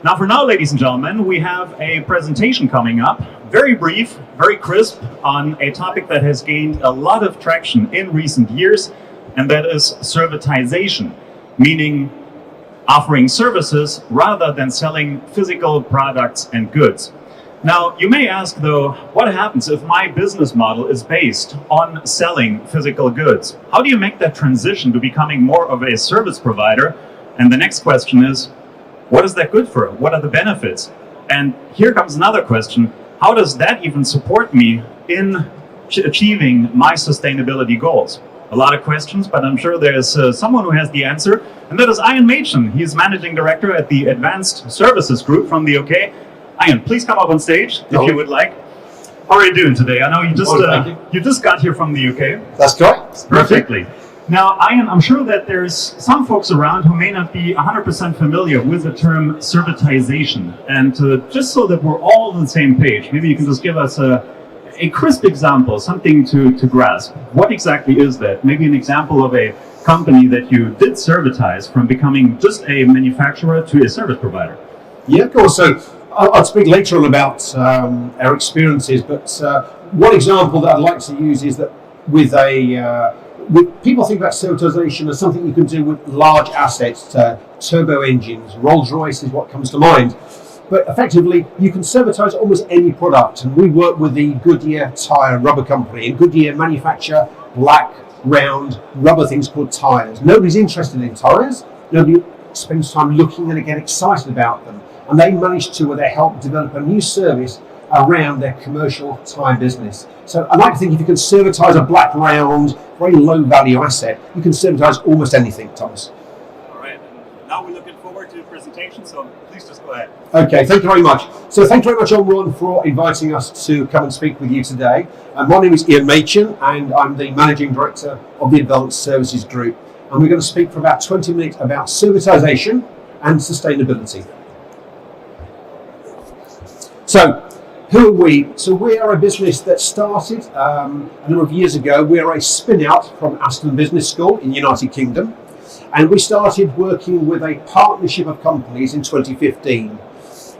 Now, for now, ladies and gentlemen, we have a presentation coming up, very brief, very crisp, on a topic that has gained a lot of traction in recent years, and that is servitization, meaning offering services rather than selling physical products and goods. Now, you may ask, though, what happens if my business model is based on selling physical goods? How do you make that transition to becoming more of a service provider? And the next question is, what is that good for? What are the benefits? And here comes another question. How does that even support me in achieving my sustainability goals? A lot of questions, but I'm sure there's someone who has the answer, and that is Ian Machan. He's Managing Director at the Advanced Services Group from the UK. Ian, please come up on stage if you would like. How are you doing today? I know you just got here from the UK. That's correct. Perfectly. Now, Ian, I'm sure that there's some folks around who may not be 100% familiar with the term servitization. And just so that we're all on the same page, maybe you can just give us a crisp example, something to grasp. What exactly is that? Maybe an example of a company that you did servitize from becoming just a manufacturer to a service provider. Yeah, of course. So I'll speak later on about our experiences, but one example that I'd like to use is that with people think about servitization as something you can do with large assets, turbo engines, Rolls-Royce is what comes to mind. But effectively, you can servitize almost any product. And we work with the Goodyear Tire and Rubber Company. And Goodyear manufacture black, round, rubber things called tires. Nobody's interested in tires. Nobody spends time looking and get excited about them. And they managed to, they help develop a new service around their commercial tire business. So I like to think if you can servitize a black, round, very low value asset, you can servitize almost anything, Thomas. All right. And now we're looking forward to the presentation, so please just go ahead. Okay, thank you very much. So thank you very much, everyone, for inviting us to come and speak with you today. My name is Ian Machan, and I'm the Managing Director of the Advanced Services Group. And we're going to speak for about 20 minutes about servitization and sustainability. So, who are we? So we are a business that started a number of years ago. We are a spin-out from Aston Business School in the United Kingdom. And we started working with a partnership of companies in 2015.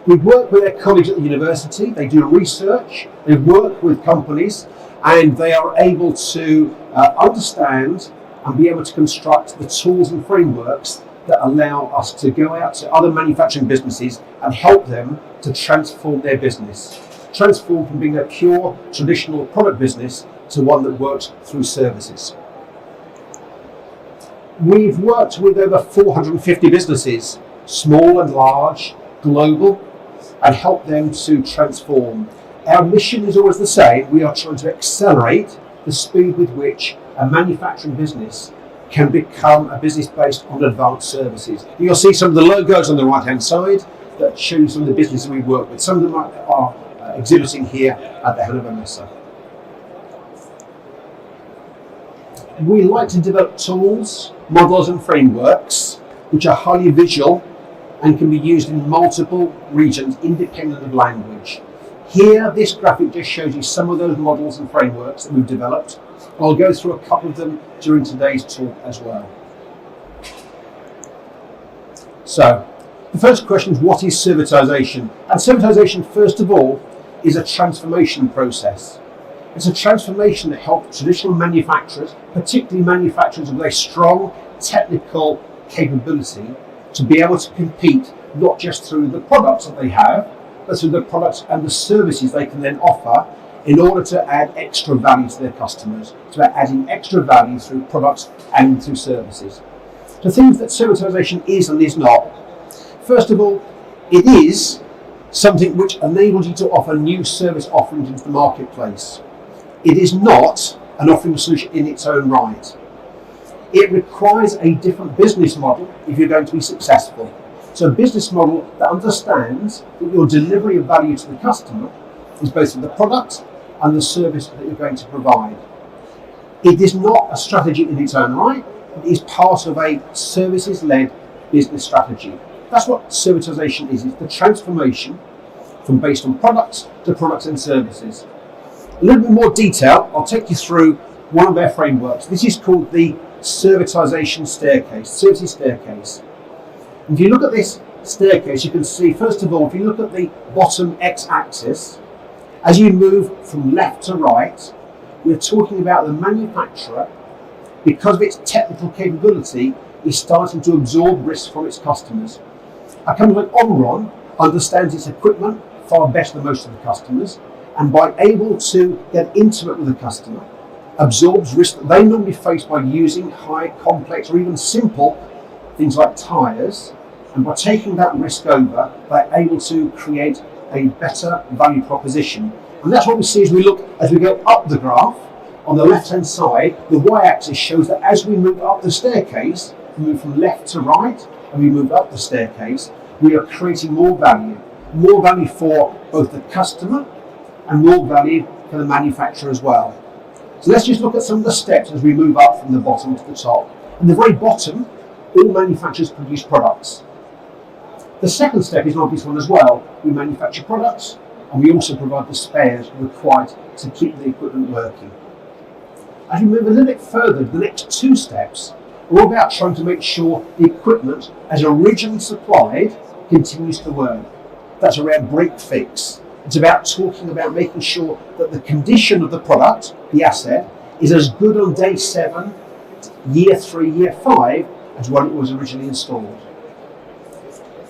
We work with their colleagues at the university. They do research. They work with companies. And they are able to understand and be able to construct the tools and frameworks that allow us to go out to other manufacturing businesses and help them to transform their business. Transform from being a pure traditional product business to one that works through services. We've worked with over 450 businesses, small and large, global, and helped them to transform. Our mission is always the same. We are trying to accelerate the speed with which a manufacturing business can become a business based on advanced services. You'll see some of the logos on the right-hand side that show you some of the businesses we work with. Some of them are exhibiting here at the Hanover Messe. We like to develop tools, models and frameworks which are highly visual and can be used in multiple regions independent of language. Here, this graphic just shows you some of those models and frameworks that we've developed. I'll go through a couple of them during today's talk as well. So, the first question is, what is servitization? And servitization, first of all, is a transformation process. It's a transformation that helps traditional manufacturers, particularly manufacturers with a strong technical capability, to be able to compete not just through the products that they have, but through the products and the services they can then offer in order to add extra value to their customers. So adding extra value through products and through services. The things that servitization is and is not. First of all, it is something which enables you to offer new service offerings into the marketplace. It is not an offering solution in its own right. It requires a different business model if you're going to be successful. So a business model that understands that your delivery of value to the customer is both the product and the service that you're going to provide. It is not a strategy in its own right. It is part of a services-led business strategy. That's what servitization is. It's the transformation from based on products to products and services. A little bit more detail, I'll take you through one of their frameworks. This is called the servitization staircase, services staircase. If you look at this staircase, you can see, first of all, if you look at the bottom x-axis, as you move from left to right, we're talking about the manufacturer, because of its technical capability, is starting to absorb risk from its customers. A company like Omron understands its equipment far better than most of the customers, and by able to get intimate with the customer, absorbs risk that they normally face by using high, complex, or even simple things like tyres, and by taking that risk over, they're able to create a better value proposition. And that's what we see as we go up the graph. On the left-hand side, the y-axis shows that as we move up the staircase, we move from left to right, and we move up the staircase, we are creating more value for both the customer and more value for the manufacturer as well. So let's just look at some of the steps as we move up from the bottom to the top. At the very bottom, all manufacturers produce products. The second step is an obvious one as well. We manufacture products, and we also provide the spares required to keep the equipment working. As we move a little bit further, the next two steps are all about trying to make sure the equipment, as originally supplied, continues to work. That's around break fix. It's about talking about making sure that the condition of the product, the asset, is as good on day 7, year 3, year 5, as when it was originally installed.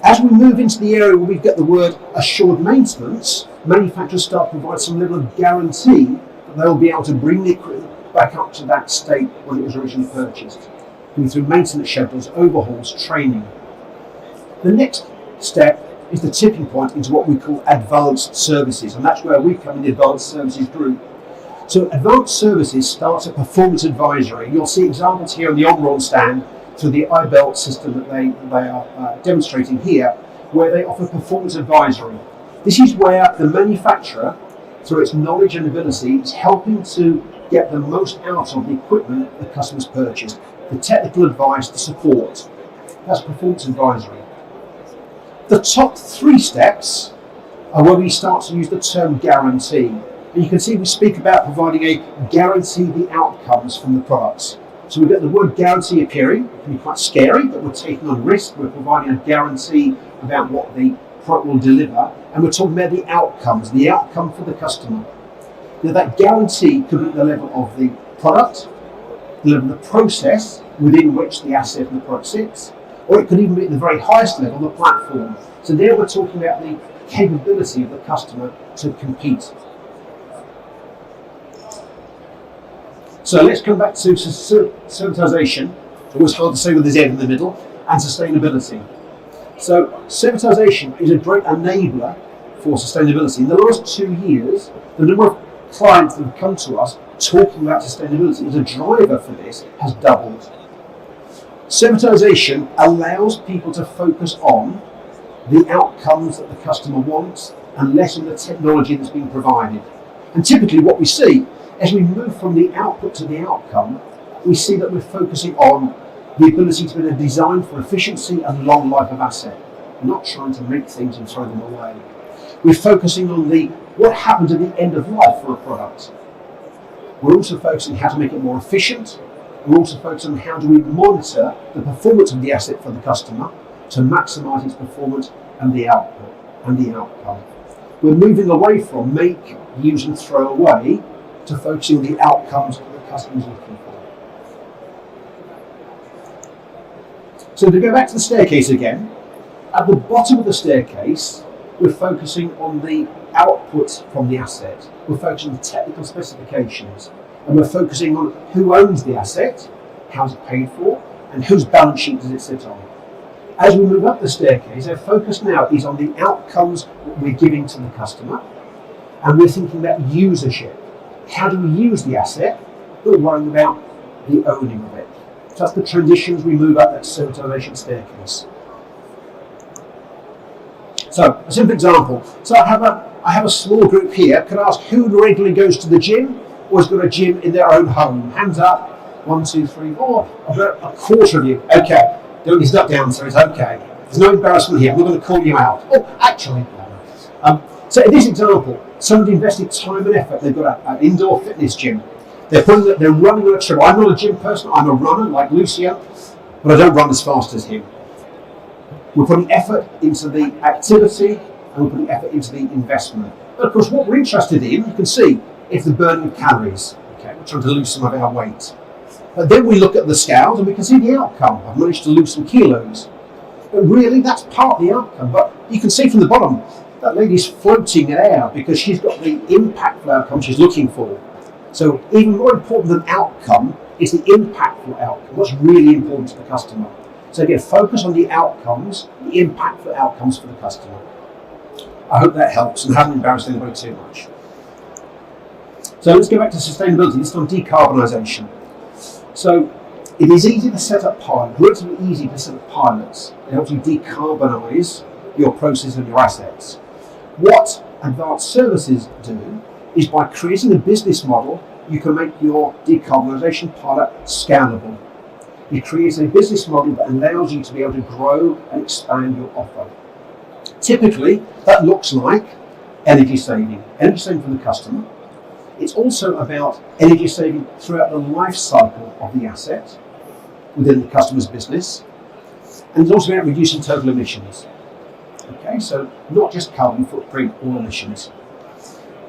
As we move into the area where we get the word assured maintenance, manufacturers start to provide some level of guarantee that they'll be able to bring the equipment back up to that state when it was originally purchased, through maintenance schedules, overhauls, training. The next step is the tipping point into what we call advanced services, and that's where we come in the advanced services group. So advanced services starts at performance advisory. You'll see examples here on the Omron stand through the iBelt system that they are demonstrating here, where they offer performance advisory. This is where the manufacturer, through its knowledge and ability, is helping to get the most out of the equipment the customers purchased, the technical advice, the support. That's performance advisory. The top 3 steps are where we start to use the term guarantee. And you can see we speak about providing a guarantee the outcomes from the products. So we get the word guarantee appearing. It can be quite scary, but we're taking on risk. We're providing a guarantee about what the product will deliver. And we're talking about the outcomes, the outcome for the customer. Now that guarantee could be at the level of the product, the level of the process within which the asset and the product sits, or it could even be at the very highest level, the platform. So there we're talking about the capability of the customer to compete. So let's come back to servitisation. It's always hard to say with the Z in the middle, and sustainability. So servitisation is a great enabler for sustainability. In the last 2 years, the number of clients that have come to us talking about sustainability as a driver for this has doubled. Servitisation allows people to focus on the outcomes that the customer wants and less on the technology that's being provided. And typically what we see, as we move from the output to the outcome, we see that we're focusing on the ability to be able to design for efficiency and long life of asset. We're not trying to make things and throw them away. We're focusing on what happens at the end of life for a product. We're also focusing on how to make it more efficient. We're also focusing on how do we monitor the performance of the asset for the customer to maximise its performance and the output and the outcome. We're moving away from make, use and throw away to focusing on the outcomes that the customer is looking for. So to go back to the staircase again, at the bottom of the staircase, we're focusing on the output from the asset. We're focusing on the technical specifications, and we're focusing on who owns the asset, how is it paid for, and whose balance sheet does it sit on. As we move up the staircase, our focus now is on the outcomes that we're giving to the customer, and we're thinking about usership. How do we use the asset? We're worrying about the owning of it. So that's the transitions we move up that servitisation staircase. So a simple example. So I have a small group here. Can I ask who regularly goes to the gym or has got a gym in their own home? Hands up. 1, 2, 3, 4. I've got a quarter of you. Okay. Don't need to duck down, so it's okay. There's no embarrassment here. I'm not going to call you out. Oh, actually. So in this example, somebody invested time and effort. They've got an indoor fitness gym. They're running on a treadmill. I'm not a gym person. I'm a runner like Lucio, but I don't run as fast as him. We're putting effort into the activity and we're putting effort into the investment. But of course, what we're interested in, you can see, is the burning of calories. Okay, we're trying to lose some of our weight. But then we look at the scales and we can see the outcome. I've managed to lose some kilos. But really, that's part of the outcome. But you can see from the bottom, that lady's floating in air because she's got the impactful outcome she's looking for. So even more important than outcome is the impactful outcome. What's really important to the customer. So again, focus on the outcomes, the impactful outcomes for the customer. I hope that helps and haven't embarrassed anybody too much. So let's go back to sustainability, this time decarbonisation. So it is easy to set up pilots, relatively easy to set up pilots. It helps you decarbonise your process and your assets. What advanced services do is by creating a business model, you can make your decarbonisation pilot scalable. You create a business model that allows you to be able to grow and expand your offer. Typically, that looks like energy saving for the customer. It's also about energy saving throughout the life cycle of the asset within the customer's business. And it's also about reducing total emissions. Okay, so not just carbon footprint or emissions.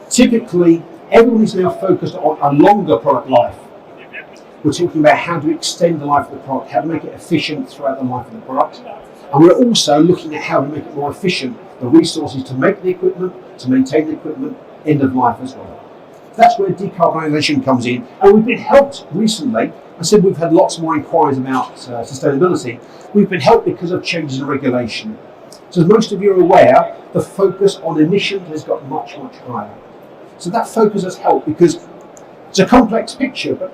Typically, everyone is now focused on a longer product life. We're talking about how to extend the life of the product, how to make it efficient throughout the life of the product. And we're also looking at how to make it more efficient, the resources to make the equipment, to maintain the equipment, end of life as well. That's where decarbonisation comes in. And we've been helped recently. I said we've had lots more inquiries about sustainability. We've been helped because of changes in regulation. So as most of you are aware, the focus on emissions has got much, much higher. So that focus has helped because it's a complex picture, but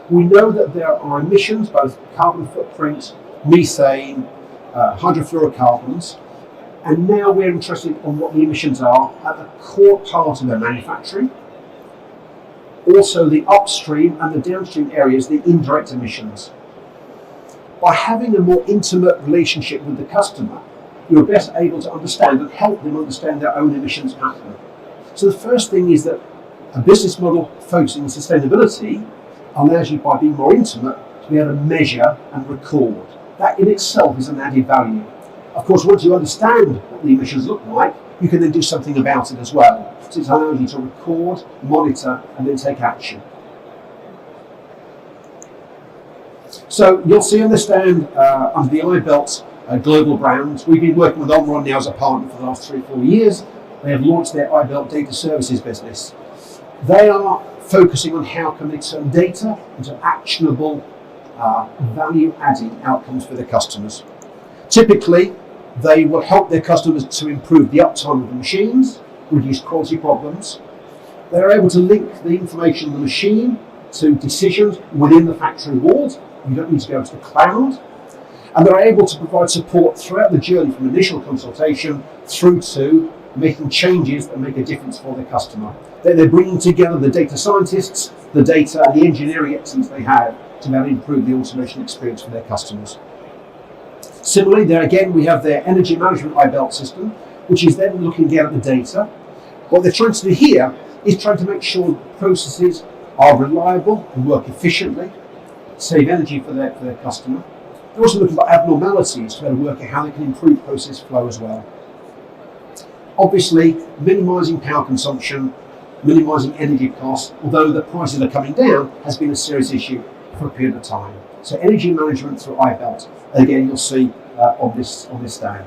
we know that there are emissions, both carbon footprint, methane, hydrofluorocarbons, and now we're interested in what the emissions are at the core part of their manufacturing. Also the upstream and the downstream areas, the indirect emissions. By having a more intimate relationship with the customer, you're best able to understand and help them understand their own emissions pattern. So the first thing is that a business model focusing on sustainability allows you, by being more intimate, to be able to measure and record. That in itself is an added value. Of course, once you understand what the emissions look like, you can then do something about it as well. So it allows you to record, monitor, and then take action. So you'll see on the stand under the iBelt global brand, we've been working with Omron now as a partner for the last 3 or 4 years. They have launched their iBelt data services business. They are focusing on how can they turn data into actionable value-adding outcomes for their customers. Typically, they will help their customers to improve the uptime of the machines, reduce quality problems. They're able to link the information on the machine to decisions within the factory walls. You don't need to go to the cloud. And they're able to provide support throughout the journey from initial consultation through to making changes that make a difference for their customer. They're bringing together the data scientists, the data and the engineering excellence they have to be able to improve the automation experience for their customers. Similarly, there again, we have their energy management iBelt system, which is then looking at the data. What they're trying to do here is trying to make sure processes are reliable and work efficiently, save energy for their customer. They're also looking for abnormalities to be able to work out how they can improve process flow as well. Obviously, minimising power consumption, minimising energy costs, although the prices are coming down, has been a serious issue for a period of time. So energy management through iBelt, again, you'll see on this stand.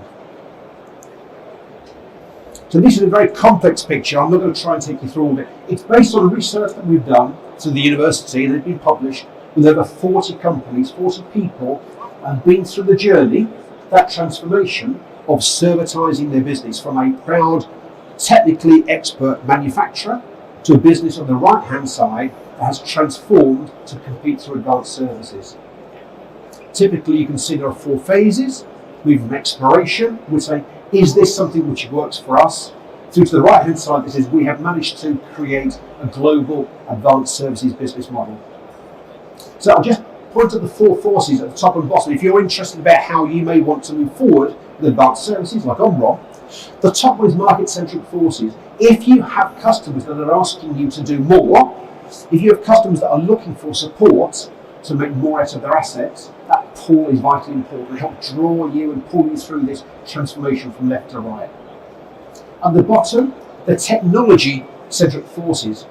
So this is a very complex picture. I'm not going to try and take you through all of it. It's based on research that we've done through the university, and it's been published with over 40 companies, 40 people, and been through the journey, that transformation of servitizing their business from a proud, technically expert manufacturer to a business on the right-hand side that has transformed to compete through advanced services. Typically, you can see there are 4 phases. Moving from exploration, we say, is this something which works for us? Through to the right-hand side, this is, we have managed to create a global advanced services business model. So I'll just point at the 4 forces at the top and bottom. If you're interested about how you may want to move forward with advanced services like Omron, the top one is market-centric forces. If you have customers that are asking you to do more, if you have customers that are looking for support to make more out of their assets, that pull is vitally important. It helps draw you and pull you through this transformation from left to right. At the bottom, the technology-centric forces,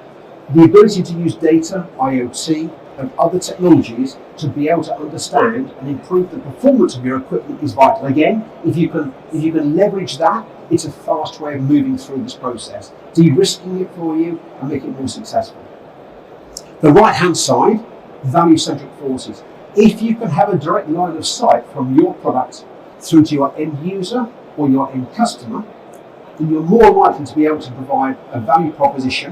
the ability to use data, IoT, and other technologies to be able to understand and improve the performance of your equipment is vital. Again, if you can leverage that, it's a fast way of moving through this process, de-risking it for you and making it more successful. The right-hand side, value-centric forces. If you can have a direct line of sight from your product through to your end user or your end customer, then you're more likely to be able to provide a value proposition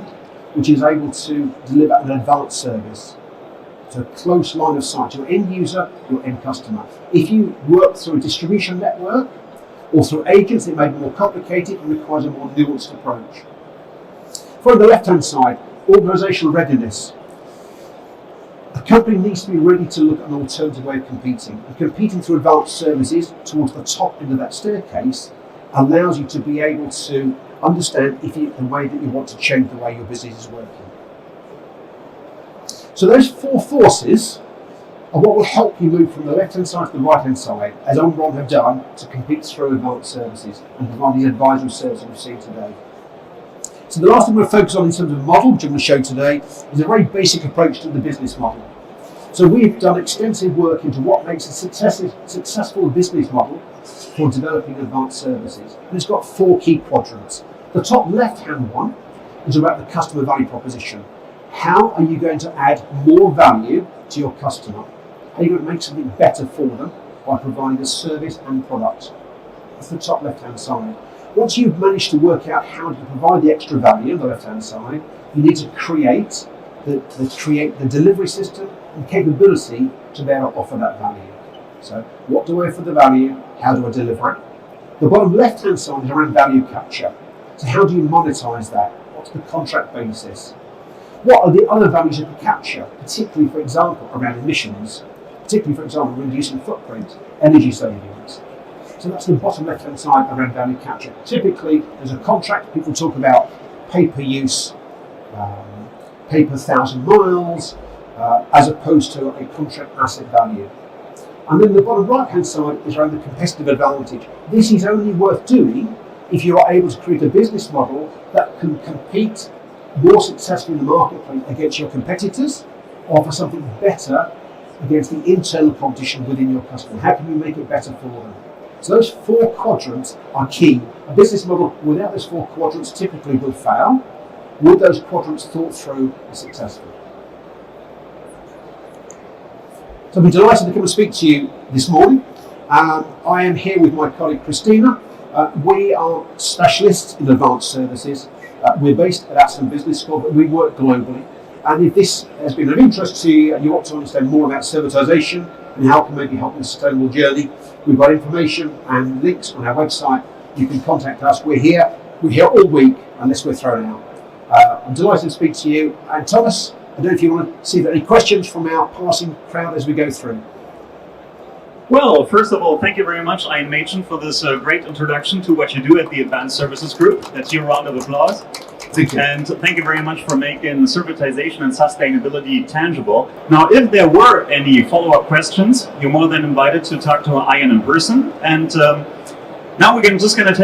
which is able to deliver an advanced service. So a close line of sight to your end user, your end customer. If you work through a distribution network or through agents, it may be more complicated and requires a more nuanced approach. From the left-hand side, organisational readiness. A company needs to be ready to look at an alternative way of competing. And competing through advanced services towards the top end of that staircase allows you to be able to understand the way that you want to change the way your business is working. So those four forces are what will help you move from the left-hand side to the right-hand side, as Omron have done, to compete through advanced services and provide the advisory service that we've seen today. So the last thing we'll focus on in terms of model, which I'm going to show today, is a very basic approach to the business model. So we've done extensive work into what makes a successful business model for developing advanced services. And it's got four key quadrants. The top left-hand one is about the customer value proposition. How are you going to add more value to your customer? How are you going to make something better for them by providing a service and product? That's the top left-hand side. Once you've managed to work out how to provide the extra value on the left-hand side, you need to create the delivery system and capability to be able to offer that value. So what do I offer the value? How do I deliver it? The bottom left-hand side is around value capture. So how do you monetize that? What's the contract basis? What are the other values you can capture, particularly, for example, around emissions, particularly, for example, reducing footprint, energy savings? So that's the bottom left-hand side around value capture. Typically, there's a contract, people talk about pay-per-use, pay-per-1,000 miles, as opposed to a contract asset value. And then the bottom right-hand side is around the competitive advantage. This is only worth doing if you are able to create a business model that can compete more successfully in the marketplace against your competitors, or offer something better against the internal competition within your customer. How can you make it better for them? So those four quadrants are key. A business model without those four quadrants typically will fail. With those quadrants thought through and successful. So I'm delighted to come and speak to you this morning. I am here with my colleague Christina. We are specialists in advanced services. We're based at Aston Business School, but we work globally. And if this has been of interest to you and you want to understand more about servitization and how it can maybe help in a sustainable journey, we've got information and links on our website. You can contact us. We're here all week unless we're thrown out. I'm delighted to speak to you. And Thomas, I don't know if you want to see if there are any questions from our passing crowd as we go through. Well, first of all, thank you very much, Ian Machan, for this great introduction to what you do at the Advanced Services Group. That's your round of applause. Thank you. And thank you very much for making servitization and sustainability tangible. Now, if there were any follow-up questions, you're more than invited to talk to Ian in person. And now we're just going to take